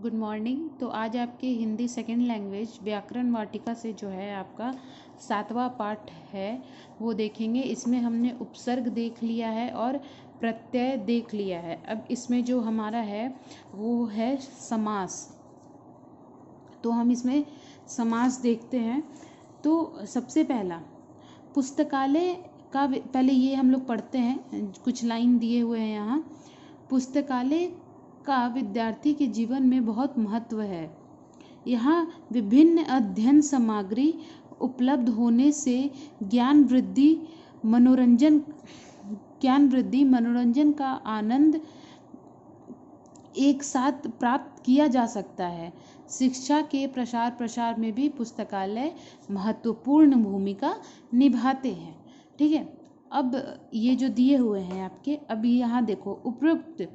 Good morning. तो आज आपके हिंदी सेकंड लैंग्वेज व्याकरण वाटिका से जो है आपका 7वां पाठ है वो देखेंगे। इसमें हमने उपसर्ग देख लिया है और प्रत्यय देख लिया है। अब इसमें जो हमारा है वो है समास। तो हम इसमें समास देखते हैं। तो सबसे पहला पुस्तकालय का, पहले ये हम लोग पढ़ते हैं, कुछ लाइन दिए हुए हैं यहाँ। पुस्तकालय का विद्यार्थी के जीवन में बहुत महत्व है। यहाँ विभिन्न अध्ययन सामग्री उपलब्ध होने से ज्ञान वृद्धि मनोरंजन का आनंद एक साथ प्राप्त किया जा सकता है। शिक्षा के प्रसार में भी पुस्तकालय महत्वपूर्ण भूमिका निभाते हैं। ठीक है, अब ये जो दिए हुए हैं आपके, अभी यहाँ देखो, उपरोक्त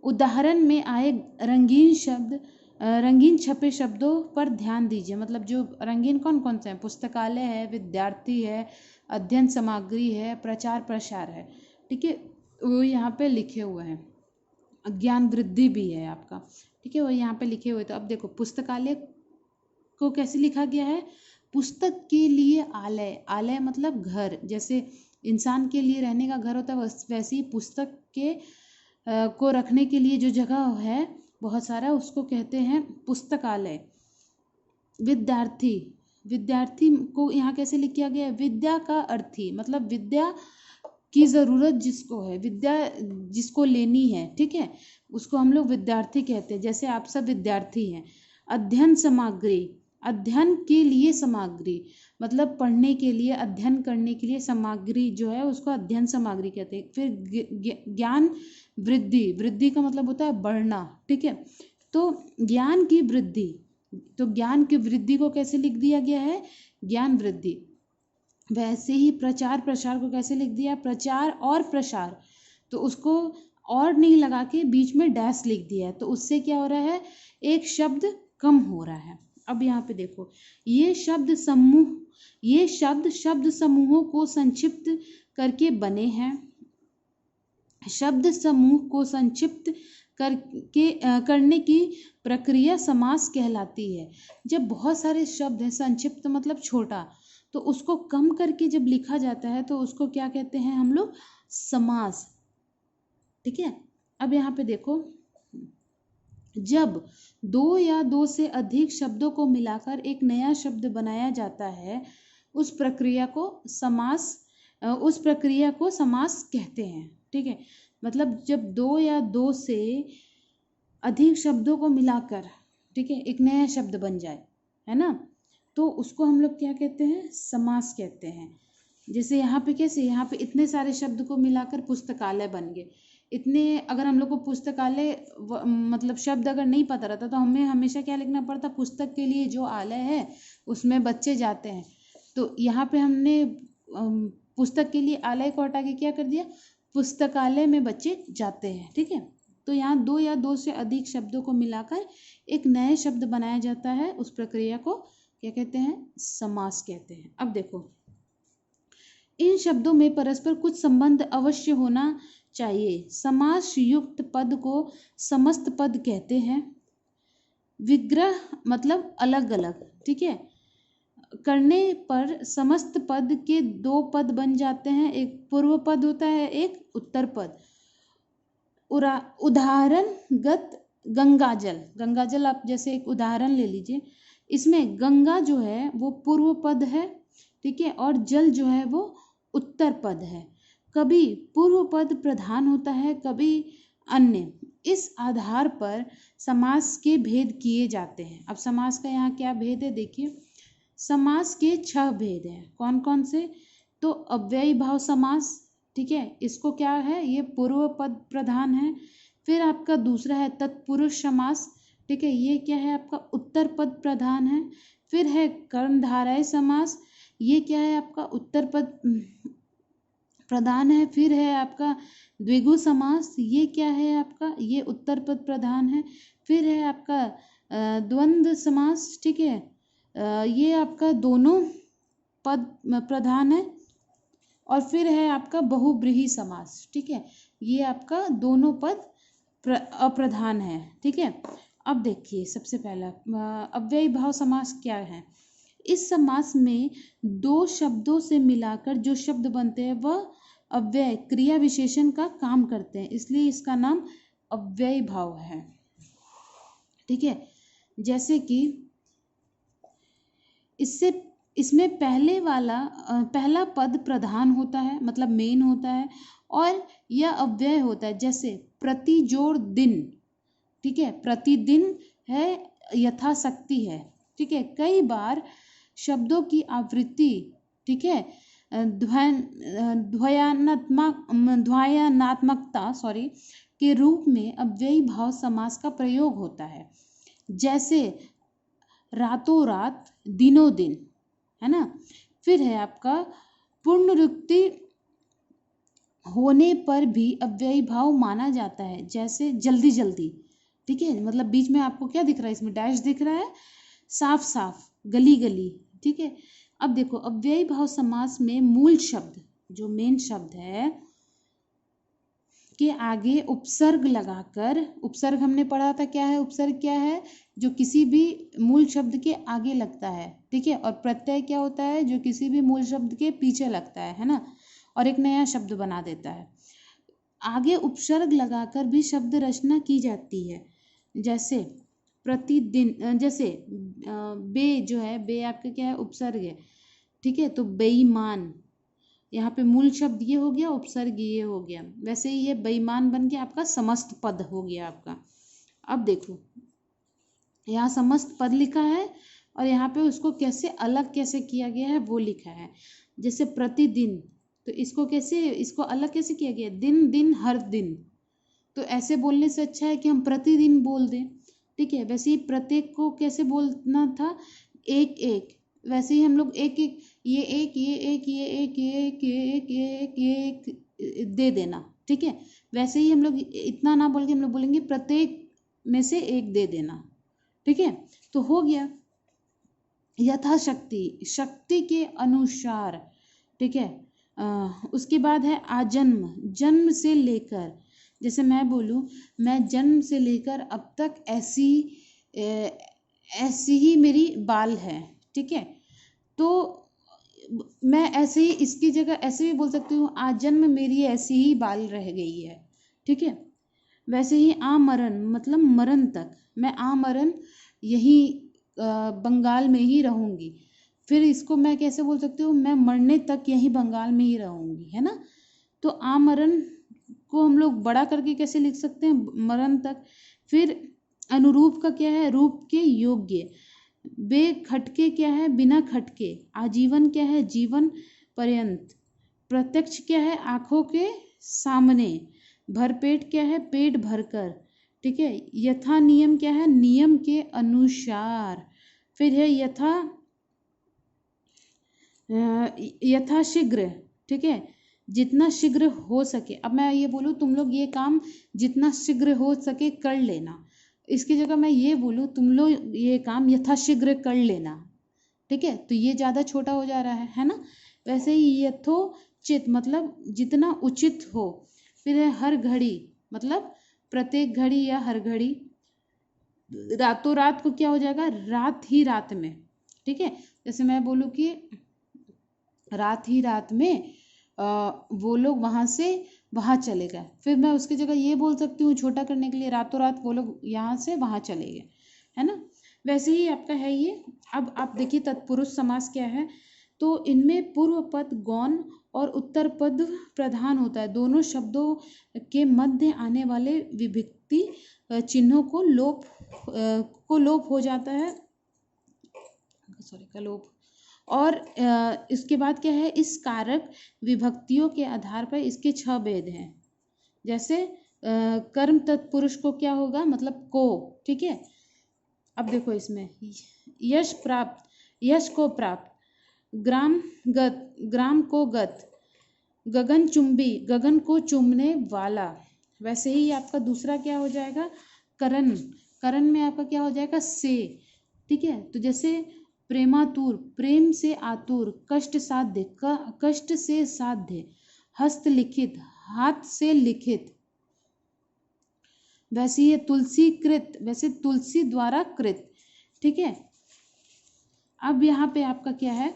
उदाहरण में आए रंगीन छपे शब्दों पर ध्यान दीजिए। मतलब जो रंगीन कौन कौन से हैं? पुस्तकालय है, विद्यार्थी है, अध्ययन सामग्री है, प्रचार प्रसार है। ठीक है, वो यहाँ पे लिखे हुए हैं। ज्ञान वृद्धि भी है आपका। ठीक है, वो यहाँ पे लिखे हुए। तो अब देखो, पुस्तकालय को कैसे लिखा गया है? पुस्तक के लिए आलय। आलय मतलब घर, जैसे इंसान के लिए रहने का घर होता है, वैसे ही पुस्तक के को रखने के लिए जो जगह है बहुत सारा, उसको कहते हैं पुस्तकालय। विद्यार्थी को यहाँ कैसे लिखा गया है? विद्या का अर्थी, मतलब विद्या की ज़रूरत जिसको है, विद्या जिसको लेनी है, ठीक है, उसको हम लोग विद्यार्थी कहते हैं। जैसे आप सब विद्यार्थी हैं। अध्ययन सामग्री, अध्ययन के लिए सामग्री, मतलब पढ़ने के लिए, अध्ययन करने के लिए सामग्री जो है उसको अध्ययन सामग्री कहते हैं। फिर ज्ञान वृद्धि का मतलब होता है बढ़ना। ठीक है, तो ज्ञान की वृद्धि, तो ज्ञान की वृद्धि को कैसे लिख दिया गया है? ज्ञान वृद्धि। वैसे ही प्रचार प्रसार को कैसे लिख दिया? प्रचार और प्रसार। तो उसको और नहीं लगा के बीच में डैश लिख दिया है, तो उससे क्या हो रहा है? एक शब्द कम हो रहा है। अब यहाँ पे देखो, ये शब्द समूहों को संक्षिप्त करके बने हैं। शब्द समूह को संक्षिप्त करने की प्रक्रिया समास कहलाती है। जब बहुत सारे शब्द हैं, संक्षिप्त मतलब छोटा, तो उसको कम करके जब लिखा जाता है तो उसको क्या कहते हैं हम लोग? समास। ठीक है, अब यहाँ पे देखो, जब दो या दो से अधिक शब्दों को मिलाकर एक नया शब्द बनाया जाता है, उस प्रक्रिया को समास कहते हैं। ठीक है, मतलब जब दो या दो से अधिक शब्दों को मिलाकर, ठीक है, एक नया शब्द बन जाए, है ना, तो उसको हम लोग क्या कहते हैं? समास कहते हैं। जैसे यहाँ पे कैसे, यहाँ पे इतने सारे शब्द को मिलाकर पुस्तकालय बन गए। इतने, अगर हम लोग को पुस्तकालय मतलब शब्द अगर नहीं पता रहता तो हमें हमेशा क्या लिखना पड़ता? पुस्तक के लिए जो आलय है उसमें बच्चे जाते हैं। तो यहाँ पे हमने पुस्तक के लिए आलय को हटा के क्या कर दिया? पुस्तकालय में बच्चे जाते हैं। ठीक है, तो यहाँ दो या दो से अधिक शब्दों को मिलाकर एक नए शब्द बनाया जाता है, उस प्रक्रिया को क्या कहते हैं? समास कहते हैं। अब देखो, इन शब्दों में परस्पर कुछ संबंध अवश्य होना चाहिए। समास युक्त पद को समस्त पद कहते हैं। विग्रह मतलब अलग अलग, ठीक है, करने पर समस्त पद के दो पद बन जाते हैं। एक पूर्व पद होता है, एक उत्तर पद। उदाहरणगत गंगाजल आप जैसे एक उदाहरण ले लीजिए। इसमें गंगा जो है वो पूर्व पद है, ठीक है, और जल जो है वो उत्तर पद है। कभी पूर्व पद प्रधान होता है, कभी अन्य। इस आधार पर समास के भेद किए जाते हैं। अब समास का यहाँ क्या भेद है देखिए। समास के 6 भेद हैं। कौन कौन से? तो अव्ययी भाव समास, ठीक है, इसको क्या है? ये पूर्व पद प्रधान है। फिर आपका दूसरा है तत्पुरुष समास, ठीक है, ये क्या है? आपका उत्तर पद प्रधान है। फिर है कर्मधारय समास, ये क्या है? आपका उत्तर पद प्रधान है। फिर है आपका द्विगु समास, ये क्या है? आपका ये उत्तर पद प्रधान है। फिर है आपका द्वंद्व समास, ठीक है, ये आपका दोनों पद प्रधान है। और फिर है आपका बहुब्रीहि समास, ठीक है, ये आपका दोनों पद अप्रधान है। ठीक है, अब देखिए सबसे पहला अव्ययी भाव समास क्या है। इस समास में दो शब्दों से मिलाकर जो शब्द बनते हैं वह अव्यय क्रिया विशेषण का काम करते हैं, इसलिए इसका नाम अव्ययी भाव है। ठीक है, जैसे कि इसमें पहला पद प्रधान होता है, मतलब मेन होता है, और यह अव्यय होता है। जैसे प्रति जोड़ दिन, ठीक है, प्रतिदिन है, यथाशक्ति है। ठीक है, कई बार शब्दों की आवृत्ति, ठीक है, द्वयानात्मकता के रूप में अव्ययी भाव समास का प्रयोग होता है। जैसे रातों रात, दिनों दिन, है ना। फिर है आपका पुनरुक्ति होने पर भी अव्ययी भाव माना जाता है। जैसे जल्दी जल्दी, ठीक है, मतलब बीच में आपको क्या दिख रहा है, इसमें डैश दिख रहा है, साफ साफ, गली गली। ठीक है, अब देखो अव्ययी भाव समास में मूल शब्द, जो मेन शब्द है, के आगे उपसर्ग लगाकर, उपसर्ग हमने पढ़ा था क्या है, उपसर्ग क्या है, जो किसी भी मूल शब्द के आगे लगता है। ठीक है, और प्रत्यय क्या होता है, जो किसी भी मूल शब्द के पीछे लगता है ना, और एक नया शब्द बना देता है। आगे उपसर्ग लगाकर भी शब्द रचना की जाती है। जैसे प्रतिदिन, जैसे बे जो है, बे आपका क्या है, उपसर्ग है। ठीक है, तो बेईमान, यहाँ पे मूल शब्द ये हो गया, उपसर्ग ये हो गया। वैसे ही ये बेईमान बन के आपका समस्त पद हो गया आपका। अब देखो यहाँ समस्त पद लिखा है, और यहाँ पे उसको कैसे अलग कैसे किया गया है वो लिखा है। जैसे प्रतिदिन, तो इसको अलग कैसे किया गया, दिन दिन हर दिन। तो ऐसे बोलने से अच्छा है कि हम प्रतिदिन बोल दें। ठीक है, वैसे ही प्रत्येक को कैसे बोलना था, एक एक। वैसे ही हम लोग एक एक, ये एक, ये एक, ये एक, ये एक, ये एक, ये एक, ये एक दे देना। ठीक है, वैसे ही हम लोग इतना ना बोल के हम लोग बोलेंगे प्रत्येक में से एक दे देना। ठीक है, तो हो गया यथाशक्ति, शक्ति के अनुसार। ठीक है, उसके बाद है आजन्म, जन्म से लेकर। जैसे मैं बोलूँ, मैं जन्म से लेकर अब तक ऐसी ही मेरी बाल है। ठीक है, तो मैं ऐसे ही इसकी जगह ऐसे भी बोल सकती हूँ, आजन्म मेरी ऐसी ही बाल रह गई है। ठीक है, वैसे ही आमरण, मतलब मरण तक, मैं आमरण यही बंगाल में ही रहूँगी। फिर इसको मैं कैसे बोल सकती हूँ, मैं मरने तक यही बंगाल में ही रहूँगी, है ना। तो आमरण को हम लोग बड़ा करके कैसे लिख सकते हैं, मरण तक। फिर अनुरूप का क्या है, रूप के योग्य। बे खटके क्या है, बिना खटके। आजीवन क्या है, जीवन पर्यंत। प्रत्यक्ष क्या है, आंखों के सामने। भरपेट क्या है, पेट भरकर। ठीक है, यथा नियम क्या है, नियम के अनुसार। फिर है यथाशीघ्र। ठीक है, जितना शीघ्र हो सके। अब मैं ये बोलूँ, तुम लोग ये काम जितना शीघ्र हो सके कर लेना, इसकी जगह मैं ये बोलूँ, तुम लोग ये काम यथाशीघ्र कर लेना। ठीक है, तो ये ज़्यादा छोटा हो जा रहा है ना। वैसे ही यथोचित, मतलब जितना उचित हो। फिर है हर घड़ी, मतलब प्रत्येक घड़ी या हर घड़ी। रातों रात को क्या हो जाएगा, रात ही रात में। ठीक है, जैसे मैं बोलूँ कि रात ही रात में वो लोग वहाँ से वहाँ चले गए, फिर मैं उसकी जगह ये बोल सकती हूँ छोटा करने के लिए, रातों रात वो लोग यहाँ से वहाँ चले गए, है ना। वैसे ही आपका है ये। अब आप देखिए तत्पुरुष समास क्या है। तो इनमें पूर्व पद गौण और उत्तर पद प्रधान होता है। दोनों शब्दों के मध्य आने वाले विभक्ति चिन्हों को लोप हो जाता है, का लोप। और इसके बाद क्या है, इस कारक विभक्तियों के आधार पर इसके 6 भेद हैं। जैसे कर्म तत्पुरुष को क्या होगा, मतलब को। ठीक है, अब देखो इसमें यश प्राप्त, यश को प्राप्त। ग्राम को गत। गगन चुंबी, गगन को चूमने वाला। वैसे ही आपका दूसरा क्या हो जाएगा, करण। करण में आपका क्या हो जाएगा, से। ठीक है, तो जैसे प्रेमातुर, प्रेम से आतुर। कष्ट साध्य, कष्ट से साध्य। हस्तलिखित, हाथ से लिखित। वैसे ये तुलसी कृत, वैसे तुलसी द्वारा कृत, ठीक है। अब यहाँ पे आपका क्या है,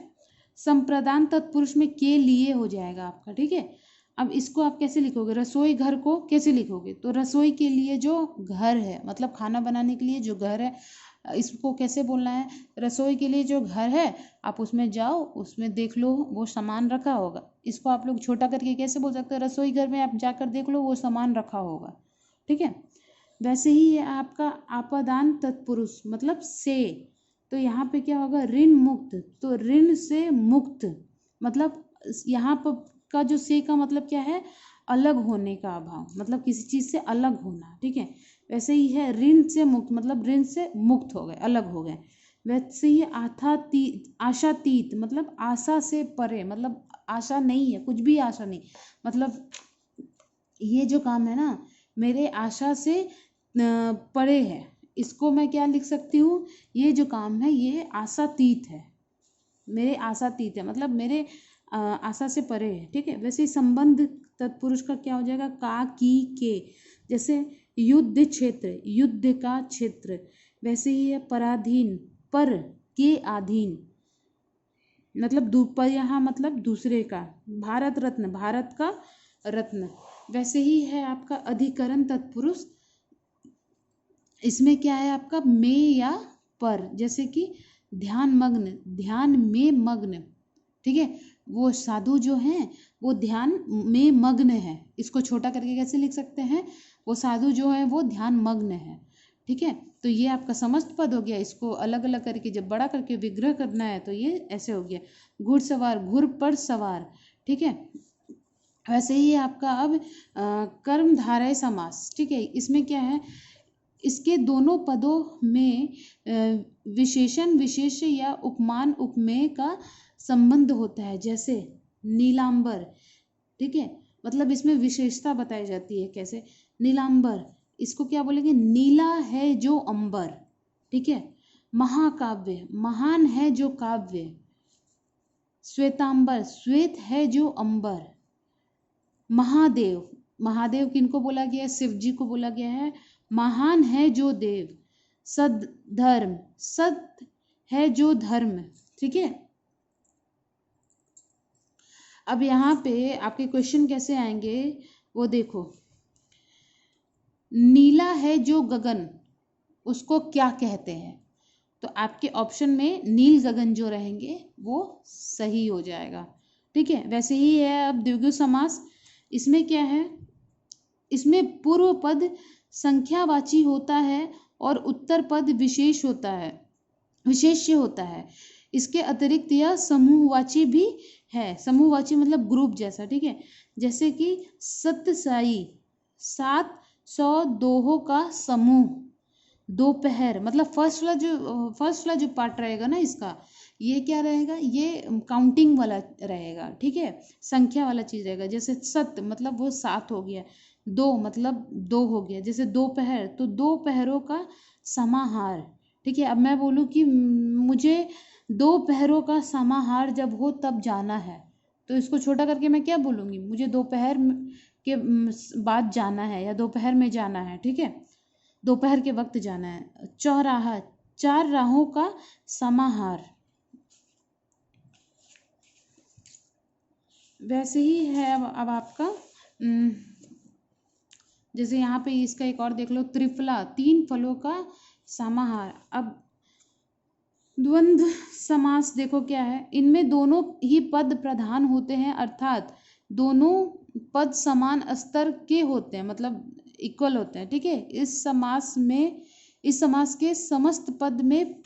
संप्रदान तत्पुरुष में के लिए हो जाएगा आपका, ठीक है। अब इसको आप कैसे लिखोगे, रसोई घर को कैसे लिखोगे, तो रसोई के लिए जो घर है, मतलब खाना बनाने के लिए जो घर है, इसको कैसे बोलना है, रसोई के लिए जो घर है, आप उसमें जाओ, उसमें देख लो वो सामान रखा होगा। इसको आप लोग छोटा करके कैसे बोल सकते हो, रसोई घर में आप जाकर देख लो वो सामान रखा होगा, ठीक है। वैसे ही ये आपका आपादान तत्पुरुष मतलब से, तो यहाँ पे क्या होगा, ऋण मुक्त, तो ऋण से मुक्त, मतलब यहाँ पर का जो से का मतलब क्या है, अलग होने का अभाव, मतलब किसी चीज से अलग होना, ठीक है। वैसे ही है ऋण से मुक्त, मतलब ऋण से मुक्त हो गए, अलग हो गए। वैसे ही आशातीत, मतलब आशा से परे, मतलब आशा नहीं है, कुछ भी आशा नहीं, मतलब ये जो काम है ना मेरे आशा से परे है, इसको मैं क्या लिख सकती हूँ, ये जो काम है ये आशातीत है, मेरे आशातीत है, मतलब मेरे आशा से परे है, ठीक है। वैसे ही संबंध तत्पुरुष का क्या हो जाएगा, का की के, जैसे युद्ध क्षेत्र, युद्ध का क्षेत्र। वैसे ही है पराधीन, पर के अधीन, मतलब पर यहाँ मतलब दूसरे का, भारत रत्न, भारत का रत्न। वैसे ही है आपका अधिकरण तत्पुरुष, इसमें क्या है आपका में या पर, जैसे कि ध्यान मग्न, ध्यान में मग्न, ठीक है। वो साधु जो हैं वो ध्यान में मग्न है, इसको छोटा करके कैसे लिख सकते हैं, वो साधु जो है वो ध्यान मग्न है, ठीक है। तो ये आपका समस्त पद हो गया, इसको अलग अलग करके जब बड़ा करके विग्रह करना है तो ये ऐसे हो गया, घुड़सवार, घुड़ पर सवार, ठीक है। वैसे ही आपका अब कर्मधारय समास, ठीक है। इसमें क्या है, इसके दोनों पदों में विशेषण विशेष्य या उपमान उपमेय का संबंध होता है, जैसे नीलांबर, ठीक है, मतलब इसमें विशेषता बताई जाती है, कैसे, नीलांबर, इसको क्या बोलेंगे, नीला है जो अंबर, ठीक है। महाकाव्य, महान है जो काव्य, श्वेतांबर, श्वेत है जो अंबर। महादेव, महादेव किनको बोला गया है, शिव जी को बोला गया है, महान है जो देव। सद्धर्म, सत्य है जो धर्म, ठीक है। अब यहाँ पे आपके क्वेश्चन कैसे आएंगे वो देखो, नीला है जो गगन, उसको क्या कहते हैं, तो आपके ऑप्शन में नील गगन जो रहेंगे वो सही हो जाएगा, ठीक है। वैसे ही है अब द्विगु समास, इसमें क्या है, इसमें पूर्व पद संख्यावाची होता है और उत्तर पद विशेष होता है, विशेष्य होता है। इसके अतिरिक्त यह समूहवाची भी है, समूहवाची मतलब ग्रुप जैसा, ठीक है। जैसे कि सतसाई, 700 दोहों का समूह, दोपहर, मतलब फर्स्ट वाला जो पार्ट रहेगा ना इसका, ये क्या रहेगा, ये काउंटिंग वाला रहेगा, ठीक है, संख्या वाला चीज रहेगा। जैसे सत मतलब वो 7 हो गया, दो मतलब 2 हो गया, जैसे दोपहर तो दोपहरों का समाहार, ठीक है। अब मैं बोलूँ कि मुझे दोपहरों का समाहार जब हो तब जाना है, तो इसको छोटा करके मैं क्या बोलूँगी, मुझे दोपहर के बाद जाना है या दोपहर में जाना है, ठीक है, दोपहर के वक्त जाना है। चौराहा, 4 राहों का समाहार। वैसे ही है अब आपका जैसे यहाँ पे इसका एक और देख लो, त्रिफला, 3 फलों का समाहार। अब द्वंद्व समास देखो क्या है, इनमें दोनों ही पद प्रधान होते हैं, अर्थात दोनों पद समान स्तर के होते हैं, मतलब इक्वल होते हैं, ठीक है। इस समास के समस्त पद में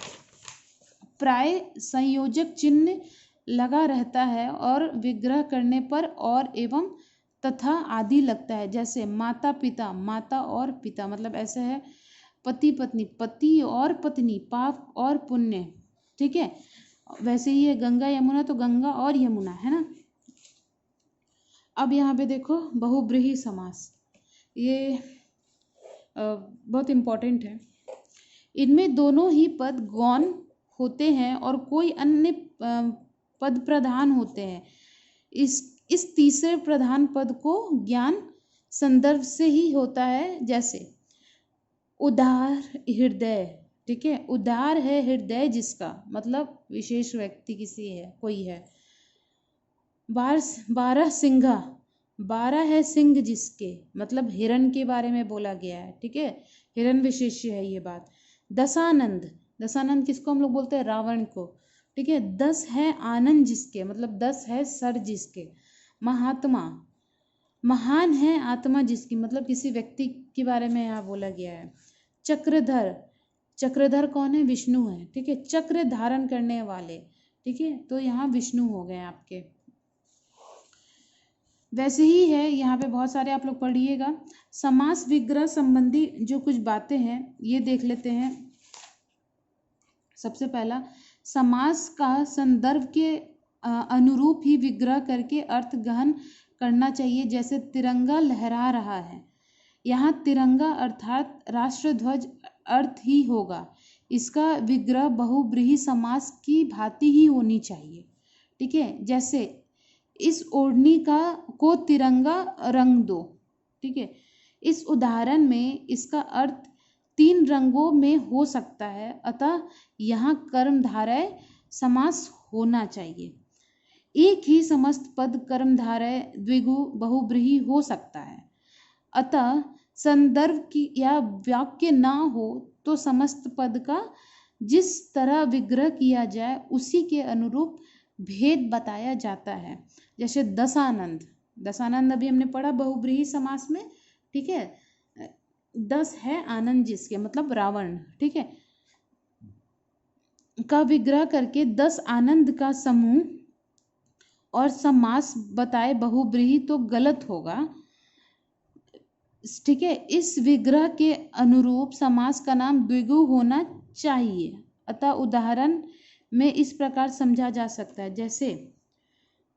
प्राय संयोजक चिन्ह लगा रहता है और विग्रह करने पर और एवं तथा आदि लगता है, जैसे माता पिता, माता और पिता, मतलब ऐसे है पति पत्नी, पति और पत्नी, पाप और पुण्य, ठीक है। वैसे ही है गंगा यमुना, तो गंगा और यमुना, है ना। अब यहाँ पे देखो बहुब्रीहि समास, ये बहुत इम्पोर्टेंट है। इनमें दोनों ही पद गौण होते हैं और कोई अन्य पद प्रधान होते हैं। इस तीसरे प्रधान पद को ज्ञान संदर्भ से ही होता है, जैसे उदार हृदय, ठीक है, उदार है हृदय जिसका, मतलब विशेष व्यक्ति किसी है, कोई है। 12 सिंघा, 12 है सिंह जिसके, मतलब हिरण के बारे में बोला गया है, ठीक है, हिरण विशेष्य है ये बात। दशानंद, दशानंद किसको हम लोग बोलते हैं, रावण को, ठीक है। 10 है आनंद जिसके, मतलब 10 है सर जिसके। महात्मा, महान है आत्मा जिसकी, मतलब किसी व्यक्ति के बारे में यहाँ बोला गया है। चक्रधर, चक्रधर कौन है, विष्णु है, ठीक है, चक्र धारण करने वाले, ठीक है, तो यहाँ विष्णु हो गए आपके। वैसे ही है यहाँ पे बहुत सारे आप लोग पढ़िएगा। समास विग्रह संबंधी जो कुछ बातें हैं ये देख लेते हैं। सबसे पहला, समास का संदर्भ के अनुरूप ही विग्रह करके अर्थ गहन करना चाहिए। जैसे तिरंगा लहरा रहा है, यहाँ तिरंगा अर्थात राष्ट्रध्वज अर्थ ही होगा। इसका विग्रह बहुब्रीहि समास की भांति ही होनी चाहिए, ठीक है। जैसे इस ओढ़नी को तिरंगा रंग दो, ठीक है। इस उदाहरण में इसका अर्थ 3 रंगों में हो सकता है, अतः यहाँ कर्मधारय समास होना चाहिए। एक ही समस्त पद कर्मधारय द्विगु बहुब्रीहि हो सकता है, अतः संदर्भ की या वाक्य ना हो तो समस्त पद का जिस तरह विग्रह किया जाए उसी के अनुरूप भेद बताया जाता है। जैसे दशानंद, दशानंद अभी हमने पढ़ा बहुब्रीहि समास में, ठीक है। 10 है आनंद जिसके, मतलब रावण, ठीक है, का विग्रह करके 10 आनंद का समूह और समास बताए बहुब्रीहि तो गलत होगा, ठीक है। इस विग्रह के अनुरूप समास का नाम द्विगु होना चाहिए। अतः उदाहरण में इस प्रकार समझा जा सकता है, जैसे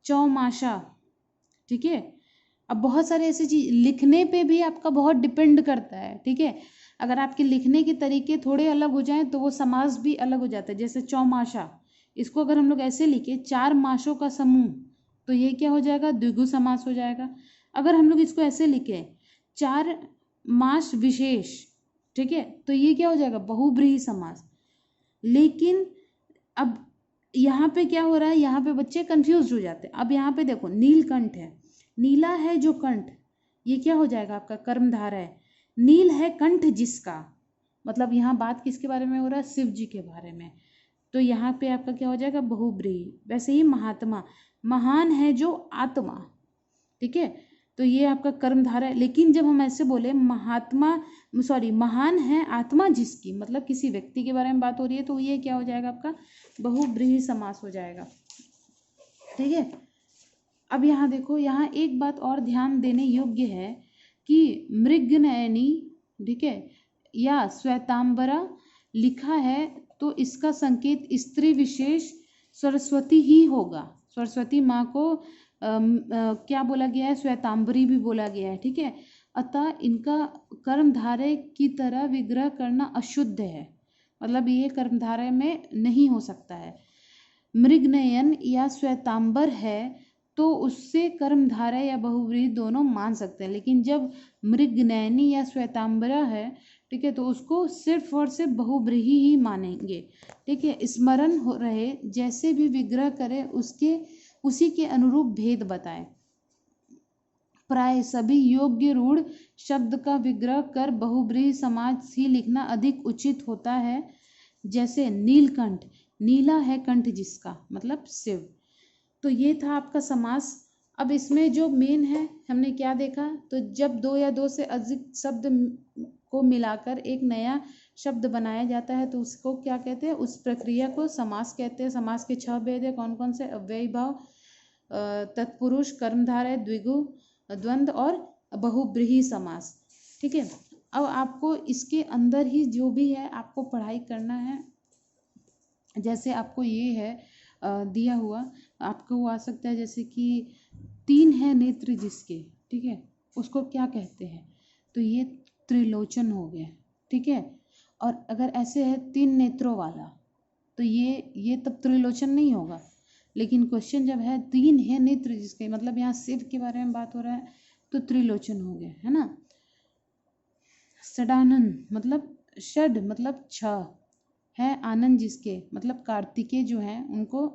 चौमासा, ठीक है। अब बहुत सारे ऐसी चीज लिखने पे भी आपका बहुत डिपेंड करता है, ठीक है। अगर आपके लिखने के तरीके थोड़े अलग हो जाएं तो वो समास भी अलग हो जाता है। जैसे चौमासा, इसको अगर हम लोग ऐसे लिखे 4 मासों का समूह, तो ये क्या हो जाएगा, द्विगु समास हो जाएगा। अगर हम लोग इसको ऐसे लिखे 4 मास विशेष, ठीक है, तो ये क्या हो जाएगा, बहुब्रीहि समास। लेकिन अब यहाँ पे क्या हो रहा है, यहाँ पे बच्चे कंफ्यूज हो जाते हैं। अब यहाँ पे देखो नीलकंठ है, नीला है जो कंठ, ये क्या हो जाएगा आपका कर्मधारय है। नील है कंठ जिसका, मतलब यहाँ बात किसके बारे में हो रहा है, शिव जी के बारे में, तो यहाँ पे आपका क्या हो जाएगा, बहुब्रीहि। वैसे ही महात्मा, महान है जो आत्मा, ठीक है, तो ये आपका कर्मधारय। लेकिन जब हम ऐसे बोले महान है आत्मा जिसकी, मतलब किसी व्यक्ति के बारे में बात हो रही है, तो ये क्या हो जाएगा आपका, बहुब्रीहि समास हो जाएगा, ठीक है। अब यहाँ देखो, यहाँ एक बात और ध्यान देने योग्य है कि मृगनयनी, ठीक है, या श्वेतांबरा लिखा है तो इसका संकेत स्त्री विशेष सरस्वती ही होगा। सरस्वती माँ को क्या बोला गया है, श्वेतांबरी भी बोला गया है, ठीक है। अतः इनका कर्मधारय की तरह विग्रह करना अशुद्ध है, मतलब ये कर्मधारय में नहीं हो सकता है। मृगनयन या श्वेतांबर है तो उससे कर्मधारय या बहुब्रीहि दोनों मान सकते हैं। लेकिन जब मृगनयनी या श्वेतांबरा है, ठीक है, तो उसको सिर्फ और सिर्फ बहुब्रीहि ही मानेंगे, ठीक है। स्मरण हो रहे, जैसे भी विग्रह करे उसी के अनुरूप भेद बताए। प्राय सभी योग्य रूढ़ शब्द का विग्रह कर बहुब्रीहि समास ही लिखना अधिक उचित होता है। जैसे नीलकंठ, नीला है कंठ जिसका, मतलब शिव। तो ये था आपका समास। अब इसमें जो मेन है, हमने क्या देखा, तो जब 2 या 2 से अधिक शब्द को मिलाकर एक नया शब्द बनाया जाता है तो उसको क्या कहते हैं, उस प्रक्रिया को समास कहते हैं। समास के 6 भेद है, कौन कौन से, अव्ययीभाव, तत्पुरुष, कर्मधारय, द्विगु, द्वंद्व और बहुब्रीहि समास, ठीक है। अब आपको इसके अंदर ही जो भी है आपको पढ़ाई करना है। जैसे आपको ये है दिया हुआ, आपको वो आ सकता है, जैसे कि 3 है नेत्र जिसके, ठीक है, उसको क्या कहते हैं, तो ये त्रिलोचन हो गया, ठीक है। और अगर ऐसे है 3 नेत्रों वाला, तो ये तब त्रिलोचन नहीं होगा। लेकिन क्वेश्चन जब है 3 है नेत्र जिसके, मतलब यहाँ शिव के बारे में बात हो रहा है, तो त्रिलोचन हो गया, है ना। षडानन मतलब षड मतलब छह है, आनंद जिसके मतलब कार्तिकेय जो हैं उनको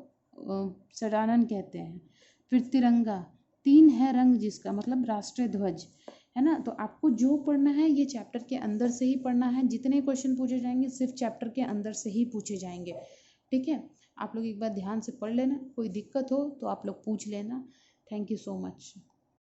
षडानंद कहते हैं। फिर तिरंगा, तीन है रंग जिसका मतलब राष्ट्रीय ध्वज, है ना। तो आपको जो पढ़ना है ये चैप्टर के अंदर से ही पढ़ना है, जितने क्वेश्चन पूछे जाएंगे सिर्फ चैप्टर के अंदर से ही पूछे जाएंगे, ठीक है। आप लोग एक बार ध्यान से पढ़ लेना, कोई दिक्कत हो तो आप लोग पूछ लेना। Thank you so much.